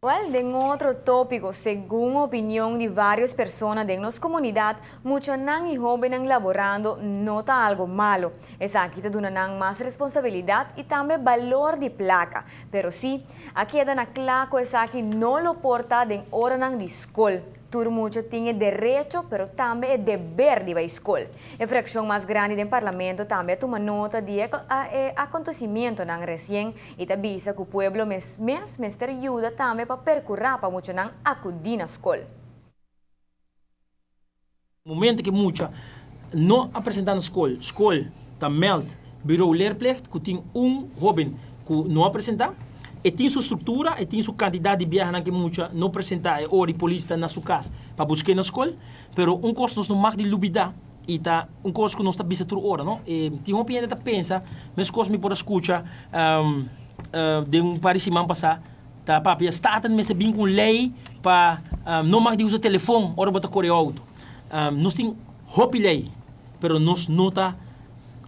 Well, en otro tópico, según opinión de varias personas de nuestra comunidad, muchos nan y jóvenes laborando nota algo malo. Es aquí te dan más responsabilidad y también valor de placa. Pero sí, aquí dan claro es aquí no lo porta de hora nan de escuela. Todo mucho tiene derecho, pero también el deber de ir a escuela. La fracción más grande del Parlamento también toma nota de acontecimiento nan recién y te avisa que el pueblo mes ayuda también para percurrir para mucho nan acudir a escuela. Momento que muita não apresentar na escola está meld, bureau leerplicht, que tem jovem que não apresentar, e tem sua estrutura, e tem sua quantidade de viagens que muita não apresentar, e hora polícia na sua casa para buscar na escola, pero custo não mag de lubida, e tá custo que não está bisa toda hora, não? E tem uma opinião que pensa, mas coisa me pode escutar de parecer passar, tá papi, está mesmo bem com lei para não mag de usar telefone, hora botar correr auto. Nós temos lei, pero nós não está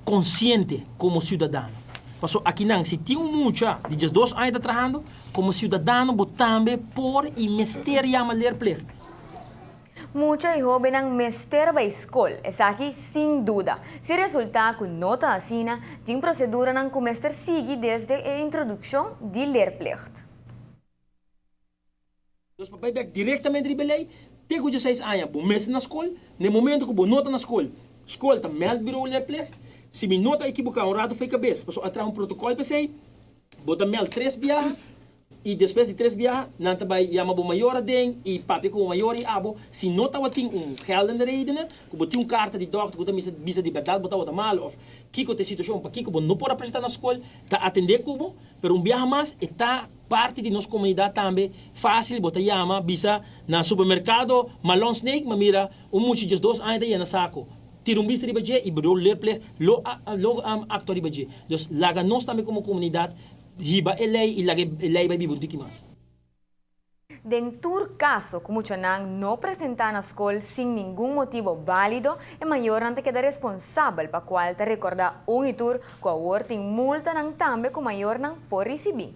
consciente como cidadão. Passo aqui não, se tem muita de 2 anos trabalhando, como cidadão, também por e mestre chama leerplicht. Muchos jóvenes mester a escola, es aquí sin duda. Si resulta que nota así, tiene procedura que o mester sigue desde la introducción de leerplicht. Dus papai bek diretamente de belei, tegen 16 anos, o mestre na escola, no momento que o nota na escola está meld bureau leerplicht, se me nota equivocado, um rato foi cabeça, passou atrás protocolo para sei, bota meld 3 viagens, e depois de 3 viagens, não também chama o maior den e papi com o maior e abo, se nota que tem geldende reden, que botar carta de dokter, que botar visa de verdade, botar outra mal, ou que tem situação para que não pode apresentar na escola, tá atender como, pero viaje mais está parte de nossa comunidade também fácil, botar chama visa na supermercado, malon snake, mas mira, muitos de 2 anos aí na saco. Tira vista de budget e bureau leerplicht, lo actor de budget. Dus laga nós também como comunidade, hiba lei e laga lei vai bibunti mais. Dentro caso, como muchos no presentan a escuela sin ningún motivo válido, el mayor ante queda responsable para cual te recordar un itur que ahora tiene multa también con mayor por recibir.